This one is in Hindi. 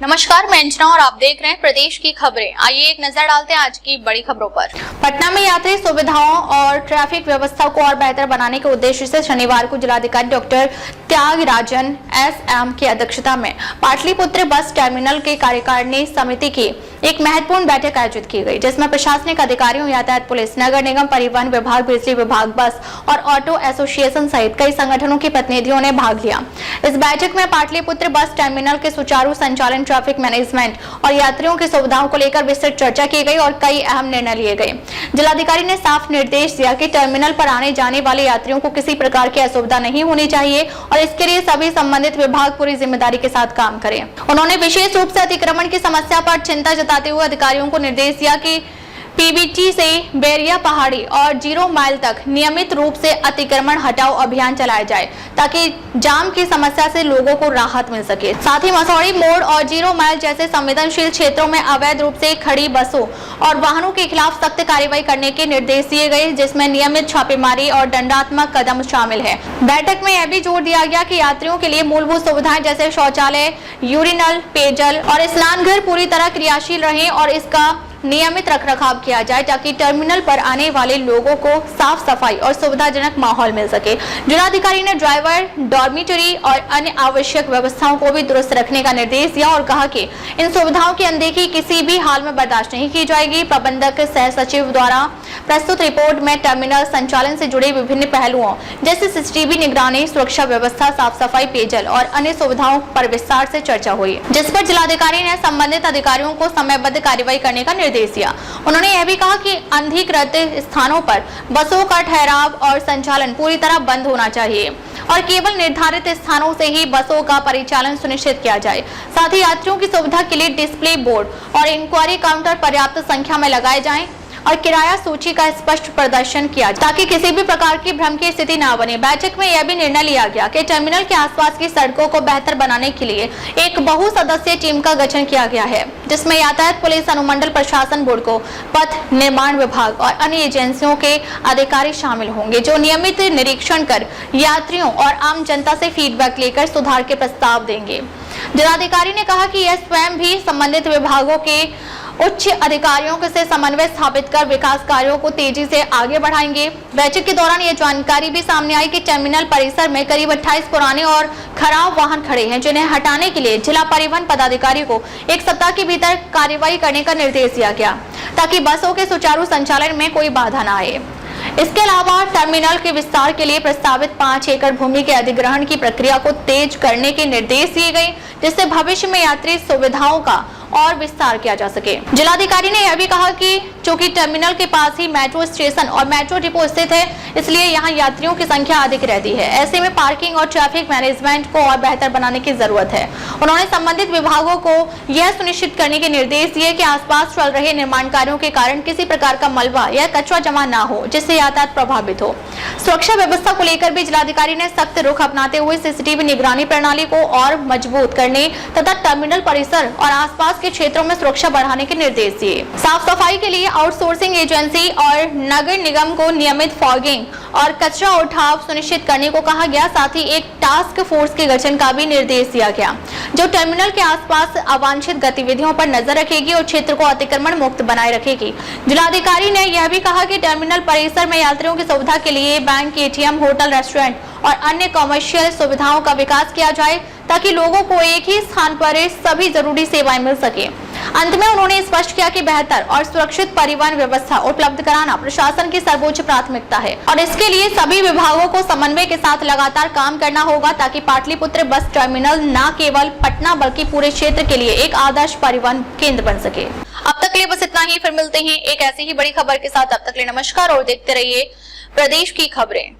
नमस्कार, मैं अंजना और आप देख रहे हैं प्रदेश की खबरें। आइए एक नजर डालते हैं आज की बड़ी खबरों पर। पटना में यात्री सुविधाओं और ट्रैफिक व्यवस्था को और बेहतर बनाने के उद्देश्य से शनिवार को जिलाधिकारी डॉक्टर त्यागराजन एस.एम. की अध्यक्षता में पाटलिपुत्र बस टर्मिनल के कार्यकारिणी समिति की एक महत्वपूर्ण बैठक आयोजित की गई, जिसमें प्रशासनिक अधिकारियों, यातायात पुलिस, नगर निगम, परिवहन विभाग, बिजली विभाग, बस और ऑटो एसोसिएशन सहित कई संगठनों के प्रतिनिधियों ने भाग लिया। इस बैठक में पाटलिपुत्र बस टर्मिनल के सुचारू संचालन, ट्रैफिक मैनेजमेंट और यात्रियों की सुविधाओं को लेकर विस्तृत चर्चा की गई और कई अहम निर्णय लिए गए। जिलाधिकारी ने साफ निर्देश दिया कि टर्मिनल पर आने जाने वाले यात्रियों को किसी प्रकार की असुविधा नहीं होनी चाहिए और इसके लिए सभी संबंधित विभाग पूरी जिम्मेदारी के साथ काम करें। उन्होंने विशेष रूप से अतिक्रमण की समस्या पर चिंता जताते हुए अधिकारियों को निर्देश दिया कि पीबीटी से बैरिया पहाड़ी और 0 माइल तक नियमित रूप से अतिक्रमण हटाओ अभियान चलाया जाए, ताकि जाम की समस्या से लोगों को राहत मिल सके। साथ ही मसौड़ी मोड़ और 0 माइल जैसे संवेदनशील क्षेत्रों में अवैध रूप से खड़ी बसों और वाहनों के खिलाफ सख्त कार्रवाई करने के निर्देश दिए गए, जिसमें नियमित छापेमारी और दंडात्मक कदम शामिल है। बैठक में यह भी जोर दिया गया कि यात्रियों के लिए मूलभूत सुविधाएं जैसे शौचालय, यूरिनल, पेयजल और स्नानघर पूरी तरह क्रियाशील रहें और इसका नियमित रखरखाव किया जाए, ताकि टर्मिनल पर आने वाले लोगों को साफ सफाई और सुविधाजनक माहौल मिल सके। जिलाधिकारी ने ड्राइवर, डॉर्मिटरी और अन्य आवश्यक व्यवस्थाओं को भी दुरुस्त रखने का निर्देश दिया और कहा कि इन सुविधाओं की अनदेखी किसी भी हाल में बर्दाश्त नहीं की जाएगी। प्रबंधक सह सचिव द्वारा प्रस्तुत रिपोर्ट में टर्मिनल संचालन से जुड़े विभिन्न पहलुओं जैसे सीसीटीवी निगरानी, सुरक्षा व्यवस्था, साफ सफाई, पेयजल और अन्य सुविधाओं पर विस्तार से चर्चा हुई, जिस पर जिलाधिकारी ने संबंधित अधिकारियों को समयबद्ध कार्रवाई करने का निर्देश दिया। उन्होंने यह भी कहा कि अनधिकृत स्थानों पर बसों का ठहराव और संचालन पूरी तरह बंद होना चाहिए और केवल निर्धारित स्थानों से ही बसों का परिचालन सुनिश्चित किया जाए। साथ ही यात्रियों की सुविधा के लिए डिस्प्ले बोर्ड और इंक्वायरी काउंटर पर्याप्त संख्या में लगाए जाएं और किराया सूची का स्पष्ट प्रदर्शन किया जाए, ताकि किसी भी प्रकार की भ्रम की स्थिति न बने। बैठक में यह भी निर्णय लिया गया कि टर्मिनल के आसपास की सड़कों को बेहतर बनाने के लिए एक बहुसदस्यीय टीम का गठन किया गया है, जिसमें यातायात पुलिस, अनुमंडल प्रशासन बोर्ड को, पथ निर्माण विभाग और अन्य एजेंसियों के अधिकारी शामिल होंगे, जो नियमित निरीक्षण कर यात्रियों और आम जनता से फीडबैक लेकर सुधार के प्रस्ताव देंगे। जिलाधिकारी ने कहा कि यह स्वयं भी संबंधित विभागों के उच्च अधिकारियों से समन्वय स्थापित कर विकास कार्यों को तेजी से आगे बढ़ाएंगे। बैठक के दौरान यह जानकारी भी सामने आई कि टर्मिनल परिसर में करीब 28 पुराने और खराब वाहन खड़े हैं, जिन्हें हटाने के लिए जिला परिवहन पदाधिकारी को 1 सप्ताह के भीतर कार्रवाई करने का निर्देश दिया गया, ताकि बसों के सुचारू संचालन में कोई बाधा न आए। इसके अलावा टर्मिनल के विस्तार के लिए प्रस्तावित 5 एकड़ भूमि के अधिग्रहण की प्रक्रिया को तेज करने के निर्देश दिए गए, जिससे भविष्य में यात्री सुविधाओं का और विस्तार किया जा सके। जिलाधिकारी ने यह भी कहा कि चूंकि टर्मिनल के पास ही मेट्रो स्टेशन और मेट्रो डिपो स्थित है, इसलिए यहां यात्रियों की संख्या अधिक रहती है। ऐसे में पार्किंग और ट्रैफिक मैनेजमेंट को और बेहतर बनाने की जरूरत है। उन्होंने संबंधित विभागों को यह सुनिश्चित करने के निर्देश दिए कि आसपास चल रहे निर्माण कार्यों के कारण किसी प्रकार का मलबा या कचरा जमा न हो, जिससे यातायात प्रभावित हो। सुरक्षा व्यवस्था को लेकर भी जिलाधिकारी ने सख्त रुख अपनाते हुए सीसीटीवी निगरानी प्रणाली को और मजबूत करने तथा टर्मिनल परिसर और आसपास के क्षेत्रों में सुरक्षा बढ़ाने के निर्देश दिए। साफ सफाई के लिए आउटसोर्सिंग एजेंसी और नगर निगम को नियमित फॉगिंग और कचरा उठाव सुनिश्चित करने को कहा गया। साथ ही एक टास्क फोर्स के गठन का भी निर्देश दिया गया, जो टर्मिनल के आसपास अवांछित गतिविधियों पर नजर रखेगी और क्षेत्र को अतिक्रमण मुक्त बनाए रखेगी। जिलाधिकारी ने यह भी कहा कि टर्मिनल परिसर में यात्रियों की सुविधा के लिए बैंक, एटीएम, होटल, रेस्टोरेंट और अन्य कमर्शियल सुविधाओं का विकास किया जाए, ताकि लोगों को एक ही स्थान पर सभी जरूरी सेवाएं मिल सके। अंत में उन्होंने स्पष्ट किया कि बेहतर और सुरक्षित परिवहन व्यवस्था उपलब्ध कराना प्रशासन की सर्वोच्च प्राथमिकता है और इसके लिए सभी विभागों को समन्वय के साथ लगातार काम करना होगा, ताकि पाटलिपुत्र बस टर्मिनल न केवल पटना बल्कि पूरे क्षेत्र के लिए एक आदर्श परिवहन केंद्र बन सके। अब तक के लिए बस इतना ही, फिर मिलते हैं एक ऐसी ही बड़ी खबर के साथ। अब तक के लिए नमस्कार और देखते रहिए प्रदेश की खबरें।